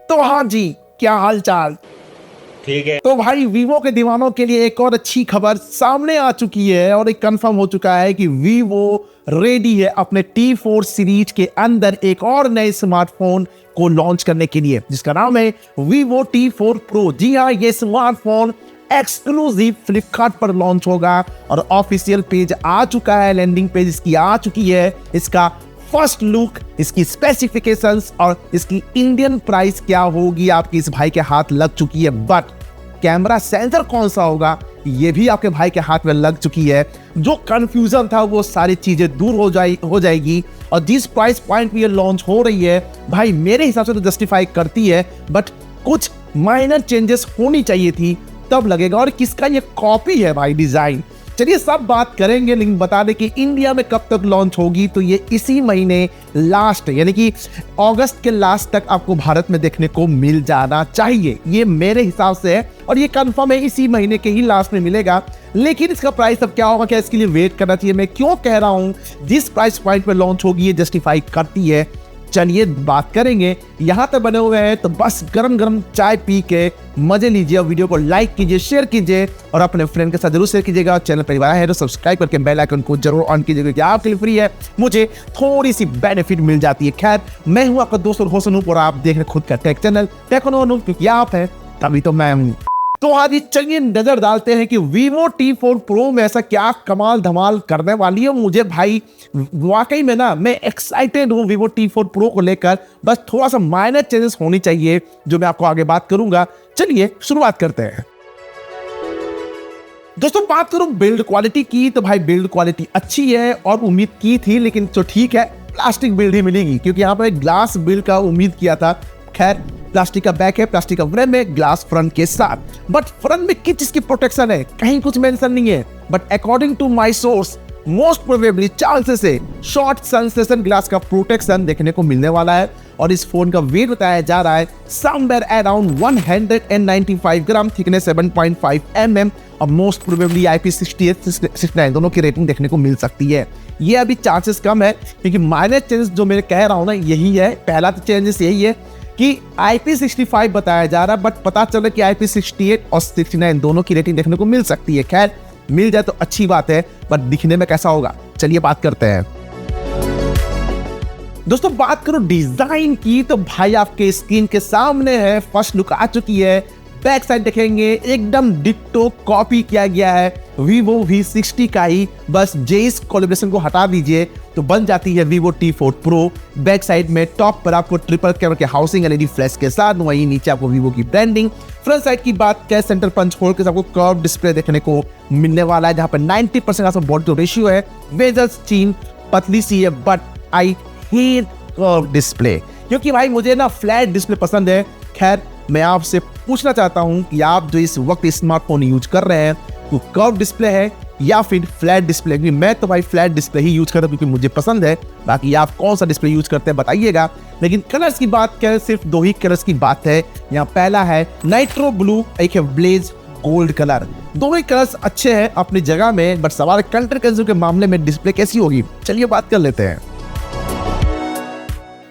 तो हाँ जी, क्या हाल चाल। ठीक है। तो भाई वीवो के दीवानों के लिए एक और अच्छी खबर सामने आ चुकी है और एक कंफर्म हो चुका है कि वीवो रेडी है अपने T4 सीरीज के अंदर एक और नए स्मार्टफोन को लॉन्च करने के लिए, जिसका नाम है वीवो T4 प्रो। जी हाँ, ये स्मार्टफोन एक्सक्लूसिव फ्लिपकार्ट पर लॉन्च होगा और ऑफिशियल पेज आ चुका है, लैंडिंग पेज इसकी आ चुकी है। इसका फर्स्ट लुक, इसकी स्पेसिफिकेशंस और इसकी इंडियन प्राइस क्या होगी आपकी इस भाई के हाथ लग चुकी है। बट कैमरा सेंसर कौन सा होगा ये भी आपके भाई के हाथ में लग चुकी है। जो कंफ्यूजन था वो सारी चीजें दूर हो जाएगी और जिस प्राइस पॉइंट पे ये लॉन्च हो रही है भाई मेरे हिसाब से तो जस्टिफाई करती है, बट कुछ माइनर चेंजेस होनी चाहिए थी तब लगेगा। और किसका ये कॉपी है भाई डिजाइन, चलिए सब बात करेंगे। लेकिन बता दें कि इंडिया में कब तक लॉन्च होगी, तो ये इसी महीने लास्ट यानी कि अगस्त के लास्ट तक आपको भारत में देखने को मिल जाना चाहिए, ये मेरे हिसाब से है। और ये कंफर्म है इसी महीने के ही लास्ट में मिलेगा। लेकिन इसका प्राइस अब क्या होगा, क्या इसके लिए वेट करना चाहिए? मैं क्यों कह रहा हूं जिस प्राइस पॉइंट पे लॉन्च होगी ये जस्टिफाई करती है, चलिए बात करेंगे। यहां तक बने हुए हैं तो बस गरम गरम चाय पी के मजे लीजिए और वीडियो को लाइक कीजिए, शेयर कीजिए और अपने फ्रेंड के साथ जरूर शेयर कीजिएगा। चैनल परिवार है तो सब्सक्राइब करके बेल आइकन को जरूर ऑन कीजिएगा कि आपके लिए फ्री है, मुझे थोड़ी सी बेनिफिट मिल जाती है। खैर, मैं हूं आपका दोस्त और होस्ट अनूप और आप देख रहे खुद का टेक चैनल टेक्नो अनूप, क्योंकि आप है तभी तो मैं हूं। तो आज चलिए नजर डालते हैं कि वीवो T4 प्रो में ऐसा क्या कमाल धमाल करने वाली है। मुझे भाई वाकई में ना मैं एक्साइटेड हूँ वीवो T4 प्रो को लेकर, बस थोड़ा सा माइनर चेंजेस होनी चाहिए जो मैं आपको आगे बात करूंगा। चलिए शुरुआत करते हैं। दोस्तों बात करूं बिल्ड क्वालिटी की तो भाई बिल्ड क्वालिटी अच्छी है और उम्मीद की थी, लेकिन तो ठीक है प्लास्टिक बिल्ड ही मिलेगी क्योंकि यहाँ पे ग्लास बिल्ड का उम्मीद किया था। खैर प्लास्टिक का बैक है, प्लास्टिक का फ्रेम है, ग्लास फ्रंट के साथ। बट फ्रंट में किस चीज की प्रोटेक्शन है कहीं कुछ मेंशन नहीं है। But according to my source most probably chances से शॉर्ट सनसेशन ग्लास का प्रोटेक्शन देखने को मिलने वाला है। और इस फोन का वेट बताया जा रहा है समवेयर अराउंड 195 ग्राम, थिकनेस 7.5 mm और मोस्ट प्रोबेबली IP68 69 दोनों की रेटिंग देखने को मिल सकती है। ये अभी चांसेस कम है क्योंकि माइनर चेंजेस जो मैं कह रहा हूं ना यही है। पहला तो चेंजेस यही है कि IP65 बताया जा रहा है, बट पता चला कि IP68 और 69 दोनों की रेटिंग देखने को मिल सकती है। खैर मिल जाए तो अच्छी बात है, बट दिखने में कैसा होगा चलिए बात करते हैं। दोस्तों बात करो डिजाइन की तो भाई आपके स्क्रीन के सामने है, फर्स्ट लुक आ चुकी है। बैक साइड देखेंगे एकदम डिट्टो कॉपी किया गया है Vivo V60 का ही, बस जेस कोलैबोरेशन को हटा दीजिए तो बन जाती है Vivo T4 Pro। Back side में टॉप पर आपको ट्रिपल कैमरा के हाउसिंग LED फ्लैश के साथ, वहीं नीचे आपको Vivo की ब्रांडिंग। फ्रंट साइड की बात करें सेंटर पंच होल के साथ आपको कर्व डिस्प्ले देखने को मिलने वाला है जहां पर 90% बॉडी टू रेशियो है। बेजल्स चीन पतली सी है, but I hate curve display क्योंकि भाई मुझे ना फ्लैट डिस्प्ले पसंद है। खैर मैं आपसे पूछना चाहता हूं कि आप जो इस वक्त स्मार्टफोन यूज कर रहे हैं वो कर्व डिस्प्ले है या फिर फ्लैट डिस्प्ले? क्योंकि मैं तो भाई फ्लैट डिस्प्ले ही यूज करता हूं क्योंकि मुझे पसंद है। बाकी आप कौन सा डिस्प्ले यूज करते हैं बताइएगा। लेकिन कलर्स की बात करें सिर्फ दो ही कलर्स की बात है यहाँ। पहला है नाइट्रो ब्लू, एक है ब्लेज गोल्ड कलर। दोनों ही कलर्स अच्छे हैं अपनी जगह में, बट सवाल कंटेंट कंज्यूमर के मामले में डिस्प्ले कैसी होगी चलिए बात कर लेते हैं।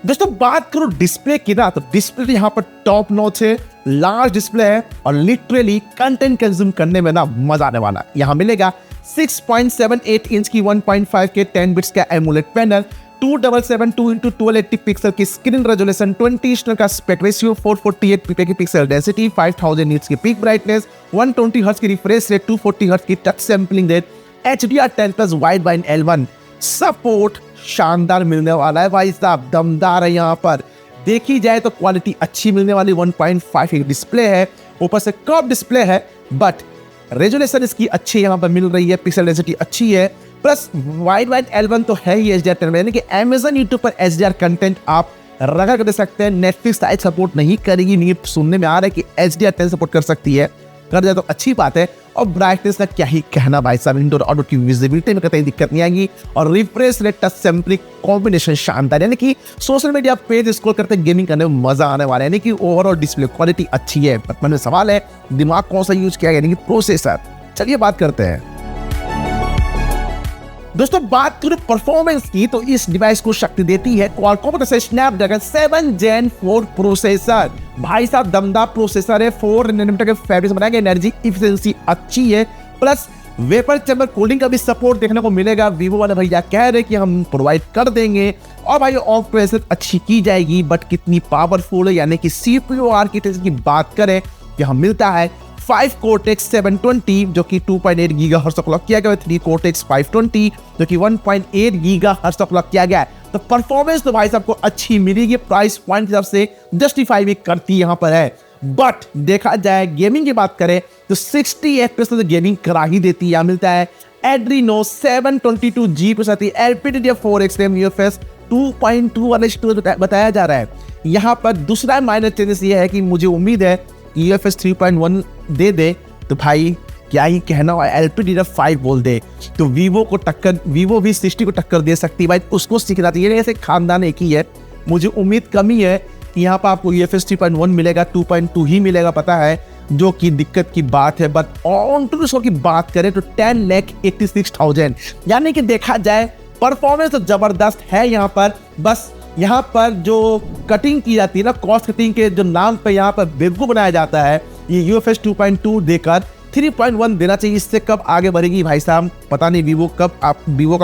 दोस्तों बात करो डिस्प्ले की ना तो डिस्प्ले यहाँ पर टॉप नॉच है, लार्ज डिस्प्ले है और लिटरली कंटेंट कंज्यूम करने में ना मजा आने वाला है। यहाँ मिलेगा 6.78 इंच की 1.5 के 10 बिट्स का एमुलेट पैनल, 2772x1280 पिक्सल की स्क्रीन रेजोल्यूशन, 20 का एस्पेक्ट रेशियो, 448 ppi की पिक्सल डेंसिटी, 5000 नीट्स की पीक ब्राइटनेस, 120 हर्ट्ज की रिफ्रेश रेट, 240 हर्ट्ज की touch sampling rate, HDR10+ wide बाइन L1 सपोर्ट शानदार मिलने वाला है भाई साहब, दमदार है। यहाँ पर देखी जाए तो क्वालिटी अच्छी मिलने वाली 1.5 की डिस्प्ले है, ऊपर से कर्व डिस्प्ले है, बट रेजोल्यूशन इसकी अच्छी यहाँ पर मिल रही है, पिक्सल डेंसिटी अच्छी है, प्लस वाइड बाइन L1 तो है ही HDR10 में, यानी कि Amazon YouTube पर HDR कंटेंट आप रगड़ कर दे सकते हैं। नेटफ्लिक्स शायद सपोर्ट नहीं करेगी, नहीं सुनने में आ रहा है कि HDR10 सपोर्ट कर सकती है, कर जाए तो अच्छी बात है। और ब्राइटनेस का क्या ही कहना भाई साहब, इंडोर आउटडोर की विजिबिलिटी में कहीं दिक्कत नहीं आएगी और refresh rate touch sampling combination शानदार, यानी कि सोशल मीडिया पेज स्क्रॉल करते गेमिंग करने में मजा आने वाला है। यानी कि ओवरऑल डिस्प्ले क्वालिटी अच्छी है, बट मन में सवाल है दिमाग कौन सा यूज किया, यानी कि प्रोसेसर। चलिए बात करते हैं। दोस्तों बात करें परफॉर्मेंस की तो इस डिवाइस को शक्ति देती है क्वालकॉम का स्नैपड्रैगन 7 Gen 4 प्रोसेसर। भाई साहब दमदार प्रोसेसर है, 4 नैनोमीटर के फैब्रिक से बनाया गया, एनर्जी इफिशिएंसी अच्छी है, प्लस वेपर चैम्बर कूलिंग का भी सपोर्ट देखने को मिलेगा। वीवो वाले भैया कह रहे कि हम प्रोवाइड कर देंगे और भाई ऑफ प्रेशर अच्छी की जाएगी, बट कितनी पावरफुल है, यानी कि सीपीयू आर्किटेक्चर की बात करें कि हम मिलता है 5 Cortex 720 जो कि 2.8 गीगाहर्ट्ज तक क्लॉक किया गया है, 3 Cortex 520 जो कि 1.8 गीगाहर्ट्ज तक क्लॉक किया गया है। तो परफॉर्मेंस तो भाई साहब को अच्छी मिलेगी, प्राइस पॉइंट हिसाब से जस्टिफाई भी करती यहाँ पर है। बट देखा जाए गेमिंग की बात करें तो 60 FPS तो गेमिंग करा ही देती है। यहाँ मिलता है Adreno 722G के साथ ही LPDDR4X RAM UFS 2.2 वाले स्टोरेज बताया जा रहा है। यहाँ पर दूसरा माइनर चेंजेस ये है कि मुझे उम्मीद है UFS 3.1 दे दे तो भाई क्या ही कहना, LPDDR5 बोल दे तो वीवो भी 60 को टक्कर दे सकती है भाई, उसको सीखना चाहिए। ऐसे खानदान एक ही है, मुझे उम्मीद कमी है कि यहाँ पर आपको UFS 3.1 मिलेगा, 2.2 ही मिलेगा पता है, जो कि दिक्कत की बात है। बट ऑन टू की बात करें तो 10,86,000 यानी कि देखा जाए परफॉर्मेंस तो जबरदस्त है यहाँ पर। बस यहाँ पर जो कटिंग की जाती है ना, कॉस्ट कटिंग के जो नाम पे यहाँ पर बेवकूफ बनाया जाता है, ये UFS 2.2 देकर 3.1 देना चाहिए। इससे कब आगे बढ़ेगी भाई साहब पता नहीं, वीवो का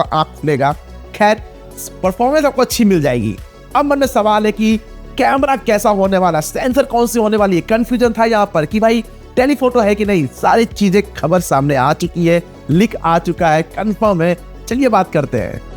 आंख खुलेगा। खैर परफॉर्मेंस आपको अच्छी मिल जाएगी। अब मन में सवाल है कि कैमरा कैसा होने वाला, सेंसर कौन सी होने वाली है, कंफ्यूजन था यहाँ पर कि भाई टेलीफोटो है कि नहीं। सारी चीजें खबर सामने आ चुकी है, लीक आ चुका है, कंफर्म है। चलिए बात करते हैं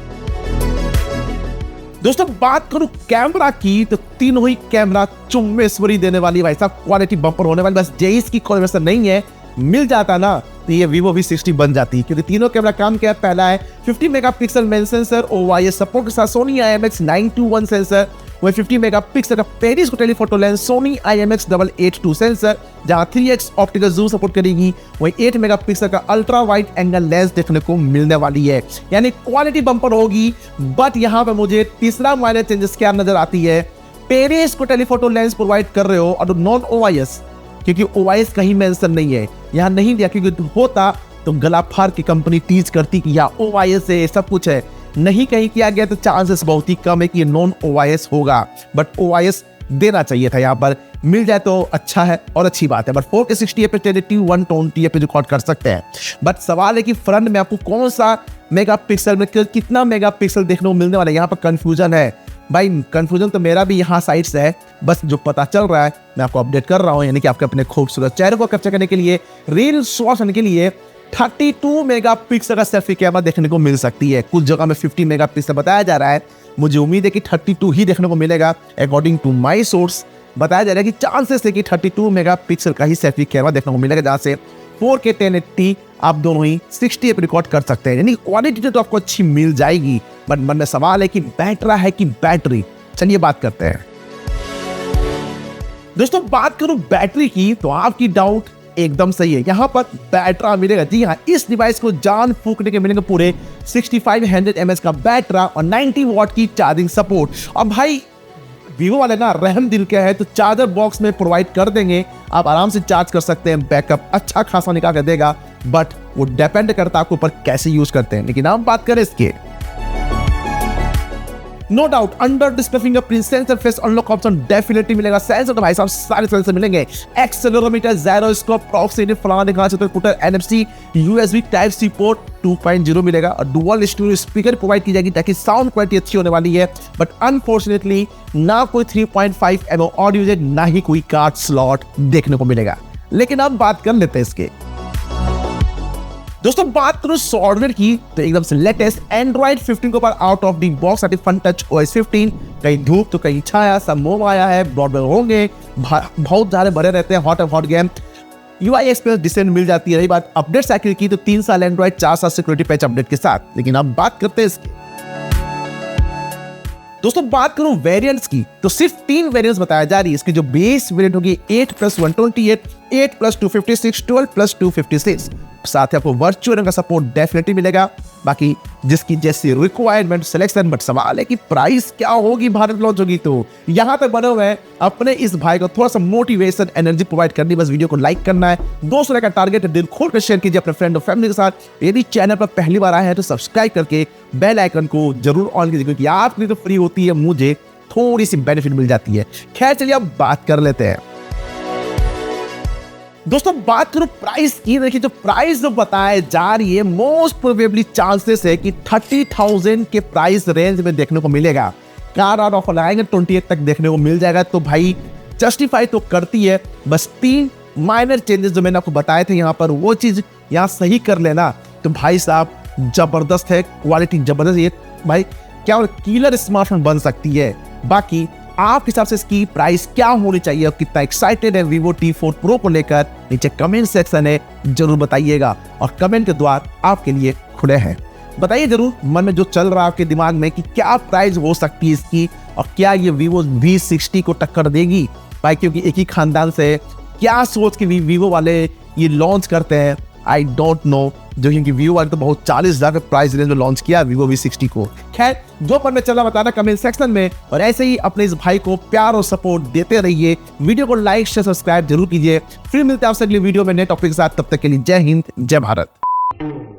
दोस्तों। बात करूं कैमरा की तो तीनों ही कैमरा चुम्मेश्वरी देने वाली भाई साहब, क्वालिटी बम्पर होने वाली। बस जेईस की कोई वैसा नहीं है, मिल जाता ना तो ये वीवो V60 बन जाती, क्योंकि तीनों कैमरा काम क्या है। पहला है 50 megapixel main sensor OIS support के साथ सोनी IMX921 सेंसर, वही 50 मेगापिक्सल का periscope telephoto lens Sony IMX882 sensor जहां 3x ऑप्टिकल जूम सपोर्ट करेगी, वही 8 मेगापिक्सल का अल्ट्रा वाइड एंगल लेंस देखने को मिलने वाली है, यानी क्वालिटी बम्पर होगी। बट यहाँ पे मुझे तीसरा माइनर चेंजेस क्या नजर आती है, पेरिस्कोप टेलीफोटो लेंस प्रोवाइड कर रहे हो और नॉन OIS, क्योंकि OIS कहीं मेंशन नहीं है, यहाँ नहीं दिया, क्योंकि होता तो गला फाड़ की कंपनी टीज करती कि यहाँ OIS है, सब कुछ है। नहीं कहीं किया गया तो चांसेस बहुत ही कम है कि ये नॉन OIS होगा, बट OIS देना चाहिए था। यहाँ पर मिल जाए तो अच्छा है और अच्छी बात है। But 4K 60 FPS 120 FPS record कर सकते हैं। बट सवाल है कि फ्रंट में आपको कौन सा मेगापिक्सल में कितना मेगापिक्सल देखने को मिलने वाला है, यहाँ पर कंफ्यूजन है भाई। कंफ्यूजन तो मेरा भी यहाँ साइड से है, बस जो पता चल रहा है मैं आपको अपडेट कर रहा हूँ, यानी कि आपके अपने खूबसूरत चेहरे को कैप्चर करने के लिए, रील शॉट्स करने के लिए 32 मेगापिक्सल का सेल्फी कैमरा देखने को मिल सकती है। कुछ जगह में 50 मेगापिक्सल बताया जा रहा है, मुझे उम्मीद है कि 32 ही देखने को मिलेगा। अकॉर्डिंग टू माई सोर्स बताया जा रहा है कि चांसेस है कि 32 मेगापिक्सल का ही सेल्फी कैमरा देखने को मिलेगा, जहाँ से 4K 1080 आप दोनों ही 60 FPS रिकॉर्ड कर सकते हैं, यानी क्वालिटी तो आपको अच्छी मिल जाएगी। बट मन में सवाल है कि बैटरा है कि बैटरी। चलिए बात करते हैं दोस्तों। बात करूं बैटरी की तो आपकी डाउट एकदम सही है, यहाँ पर बैटरा मिलेगा। जी हाँ, इस डिवाइस को जान फूकने के मिलेंगे पूरे 6500 mAh का बैटरा और 90 वॉट की चार्जिंग सपोर्ट। और भाई वीवो वाले ना रहम दिल के है तो चार्जर बॉक्स में प्रोवाइड कर देंगे, आप आराम से चार्ज कर सकते हैं, बैकअप अच्छा खासा निकाल कर देगा। बट वो डिपेंड करता है आपके ऊपर कैसे यूज करते हैं। लेकिन हम बात करें इसके, no doubt under display fingerprint sensor face unlock option definitely मिलेगा। सेंसर तो भाई साहब सारे सेंसर मिलेंगे, एक्सेलेरोमीटर, जायरोस्कोप, प्रॉक्सिमिटी, फलाना दिखा सकते पुटर, NFC, USB type C port 2.0 मिलेगा और डुअल स्टूडियो स्पीकर प्रोवाइड की जाएगी ताकि साउंड क्वालिटी अच्छी होने वाली है। बट अनफॉर्चुनेटली ना कोई 3.5 mm ऑडियो जेक, ना ही कोई कार्ड स्लॉट देखने को मिलेगा। लेकिन अब बात कर लेते हैं इसके दोस्तों। बात करूं सॉफ्टवेयर की तो एकदम से लेटेस्ट Android 15 के ऊपर आउट ऑफ द बॉक्स आती फन टच OS 15। कहीं धूप तो कहीं छाया, सब मोम आया है, ब्रॉडबैंड होंगे, बहुत सारे भरे रहते हैं, hot game, UI experience decent मिल जाती है। रही बात अपडेट साइकिल की तो 3 साल Android, 4 साल सिक्योरिटी पैच अपडेट के साथ। लेकिन अब बात करते हैं इसकी दोस्तों। बात करूं वेरिएंट्स की तो सिर्फ 3 वेरिएंट्स बताया जा रही है। इसकी जो बेस वेरिएंट होगी 8+128, 8+256, 12+256। साथ ही आपको वर्चुअल का सपोर्ट डेफिनेटली मिलेगा। बाकी जिसकी जैसी रिक्वायरमेंट सिलेक्शन, बट सवाल है कि प्राइस क्या होगी भारत लॉन्च होगी तो। यहाँ तक बने हुए हैं अपने इस भाई को थोड़ा सा मोटिवेशन एनर्जी प्रोवाइड करनी, बस वीडियो को लाइक करना है, 200 का टारगेट है, दिल खोल कर शेयर कीजिए अपने फ्रेंड और फैमिली के साथ। यदि चैनल पर पहली बार आए हैं तो सब्सक्राइब करके बेल आइकन को जरूर ऑन कीजिए, क्योंकि आपकी तो फ्री होती है, मुझे थोड़ी सी बेनिफिट मिल जाती है। खैर चलिए अब बात कर लेते हैं दोस्तों। बात करो प्राइस की, देखिए जो प्राइस जो बताया जा रही है, मोस्ट प्रोबेबली चांसेस है कि 30,000 के प्राइस रेंज में देखने को मिलेगा। कार और ऑफर लगाएंगे 28 तक देखने को मिल जाएगा, तो भाई जस्टिफाई तो करती है। बस 3 माइनर चेंजेस जो मैंने आपको बताए थे यहाँ पर, वो चीज यहाँ सही कर लेना तो भाई साहब जबरदस्त है, क्वालिटी जबरदस्त। ये भाई क्या किलर स्मार्टफोन बन सकती है। बाकी आप हिसाब से इसकी प्राइस क्या होनी चाहिए और कितना एक्साइटेड है Vivo T4 Pro को लेकर, नीचे कमेंट सेक्शन है, जरूर बताइएगा। और कमेंट के द्वार आपके लिए खुले हैं। बताइए जरूर मन में जो चल रहा है आपके दिमाग में कि क्या प्राइस हो सकती है इसकी, और क्या ये Vivo V60 को टक्कर देगी भाई, क्योंकि एक ही खानदान से। क्या सोच के Vivo वाले ये लॉन्च करते हैं, आई डोंट नो, जो क्योंकि Vivo वाले तो बहुत 40,000 के प्राइस रेंज में लॉन्च किया Vivo V60 को। खैर जो पर मैं चला बताना कमेंट सेक्शन में, और ऐसे ही अपने इस भाई को प्यार और सपोर्ट देते रहिए। वीडियो को लाइक शेयर सब्सक्राइब जरूर कीजिए। फिर मिलते हैं आपसे अगली वीडियो में नए टॉपिक के साथ, तब तक के लिए जय हिंद जय भारत।